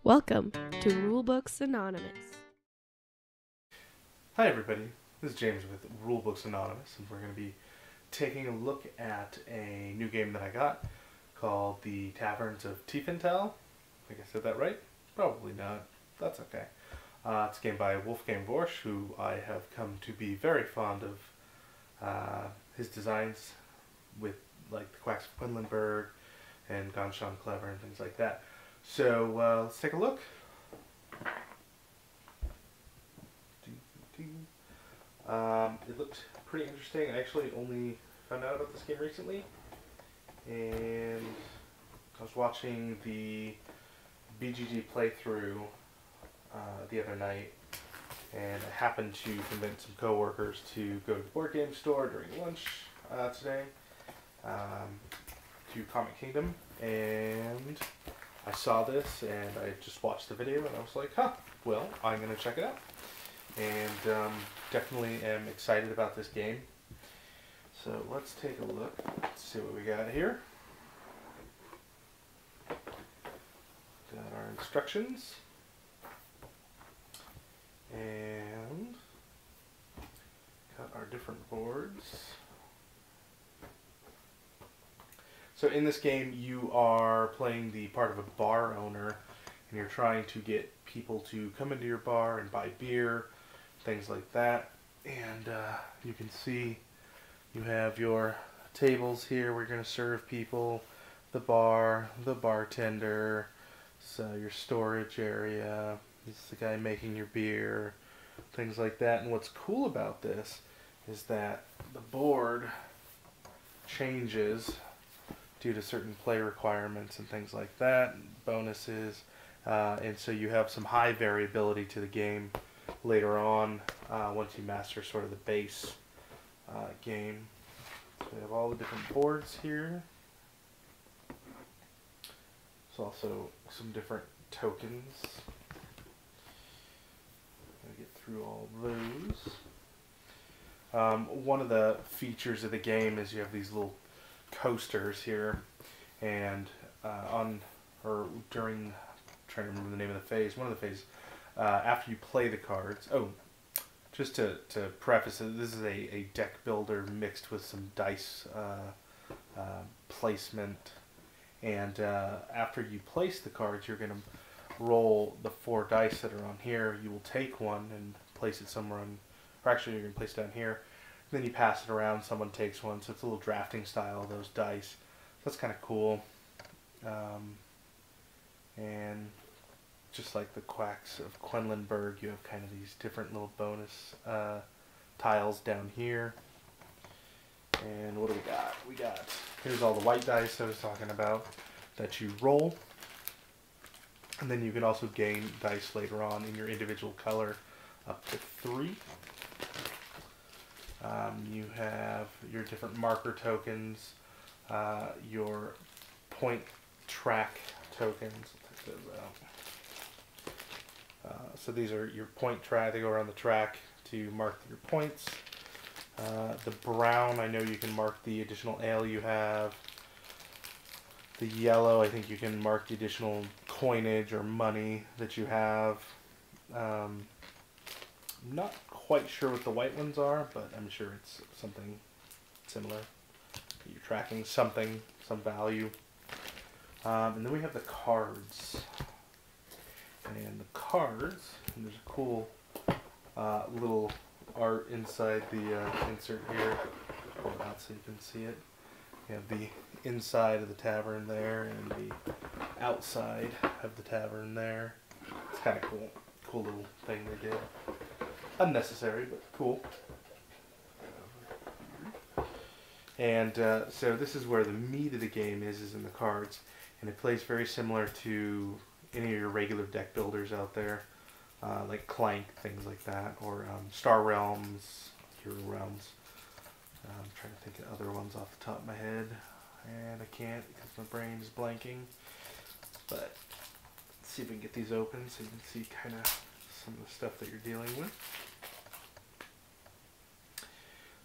Welcome to Rulebooks Anonymous. Hi everybody, this is James with Rulebooks Anonymous, and we're going to be taking a look at a new game that I got called the Taverns of Tiefenthal. I think I said that right? Probably not. That's okay. It's a game by Wolfgang Vorsch, who I have come to be very fond of his designs with like the Quacks of Quedlinburg and Ganz Clever and things like that. So let's take a look. It looked pretty interesting. I actually only found out about this game recently, and I was watching the BGG playthrough the other night, and I happened to convince some coworkers to go to the board game store during lunch today to Comic Kingdom, and I saw this and I just watched the video and I was like, huh, well, I'm going to check it out. And definitely am excited about this game. So let's take a look, see what we got here. Got our instructions. And got our different boards. So in this game you are playing the part of a bar owner, and you're trying to get people to come into your bar and buy beer, things like that. And you can see you have your tables here where you're going to serve people, the bar, the bartender, so your storage area, this is the guy making your beer, things like that. And what's cool about this is that the board changes due to certain play requirements and things like that, bonuses, and so you have some high variability to the game later on once you master sort of the base game. So we have all the different boards here. There's also some different tokens. Gotta get through all those. One of the features of the game is you have these little coasters here, and during, I'm trying to remember the name of the phase, one of the phases, after you play the cards, just to preface it, this is a deck builder mixed with some dice placement, and after you place the cards, you're going to roll the 4 dice that are on here. You will take one and place it somewhere on, or actually you're going to place it down here. Then you pass it around, someone takes one, so it's a little drafting style of those dice. So that's kind of cool. And just like the Quacks of Quedlinburg, you have kind of these different little bonus tiles down here. And what do we got? Here's all the white dice I was talking about that you roll. And then you can also gain dice later on in your individual color up to 3. You have your different marker tokens, your point track tokens. Take those out. So these are your point track. They go around the track to mark your points. The brown, I know you can mark the additional ale you have. The yellow, I think you can mark the additional coinage or money that you have. I'm not quite sure what the white ones are, but I'm sure it's something similar. You're tracking something, some value. And then we have the cards. And the cards, and there's a cool little art inside the insert here. Pull it out so you can see it. You have the inside of the tavern there and the outside of the tavern there. It's kind of cool. Cool little thing they did. Unnecessary, but cool. And so this is where the meat of the game is in the cards, and it plays very similar to any of your regular deck builders out there, like Clank, things like that, or Star Realms, Hero Realms. I'm trying to think of other ones off the top of my head, and I can't because my brain is blanking. But let's see if we can get these open so you can see kind of some of the stuff that you're dealing with.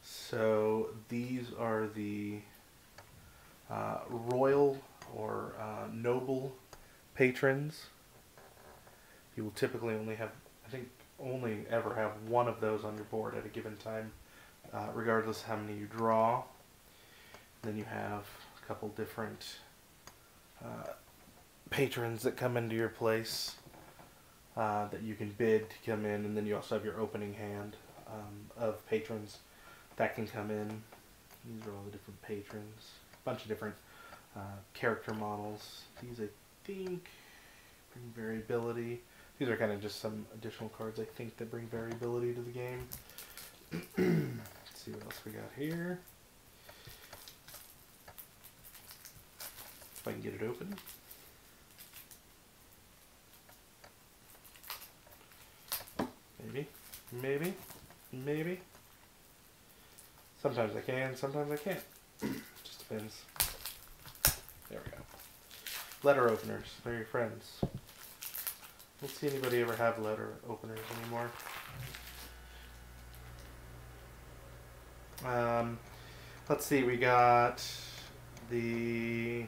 So these are the royal or noble patrons You will typically only have, I think, only ever have one of those on your board at a given time, regardless of how many you draw. Then you have a couple different patrons that come into your place that you can bid to come in, and then you also have your opening hand of patrons that can come in. These are all the different patrons. A bunch of different character models. These, I think, bring variability. These are kind of just some additional cards, I think, that bring variability to the game. Let's see what else we got here. If I can get it open. Maybe. Sometimes I can, sometimes I can't. Just depends. There we go. Letter openers. They're your friends. I don't see anybody ever have letter openers anymore. Let's see, we got the...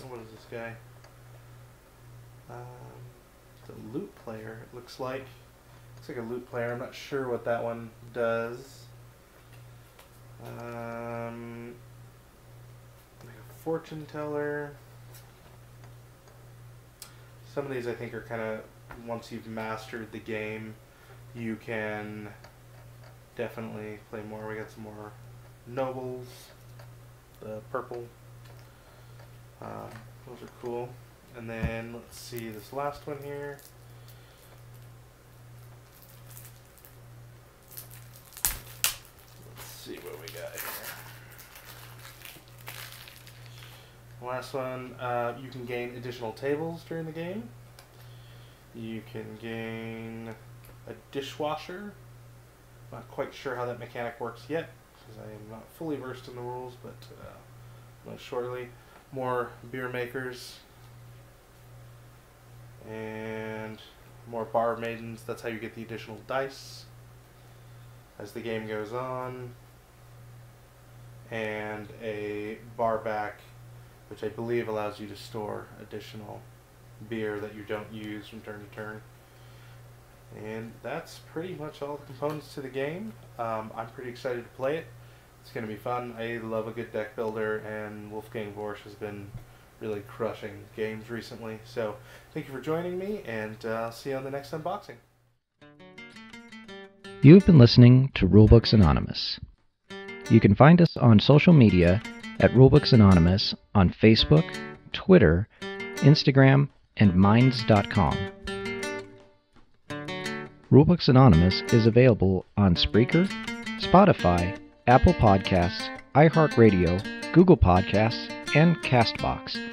what is this guy? The loot player, it looks like. Looks like a loot player. I'm not sure what that one does. Like a fortune teller. Some of these I think are kind of, once you've mastered the game, you can definitely play more. We got some more nobles. The purple. Those are cool. And then let's see this last one here. Let's see what we got here. Last one, you can gain additional tables during the game. You can gain a dishwasher. Not quite sure how that mechanic works yet, because I am not fully versed in the rules, but shortly. More beer makers. And more bar maidens. That's how you get the additional dice as the game goes on. And a bar back, which I believe allows you to store additional beer that you don't use from turn to turn. And that's pretty much all the components to the game. I'm pretty excited to play it. It's going to be fun. I love a good deck builder, and Wolfgang Borsch has been really crushing games recently. So thank you for joining me, and I'll see you on the next unboxing. You've been listening to Rulebooks Anonymous. You can find us on social media at Rulebooks Anonymous on Facebook, Twitter, Instagram, and Minds.com. Rulebooks Anonymous is available on Spreaker, Spotify, Apple Podcasts, iHeartRadio, Google Podcasts, and CastBox.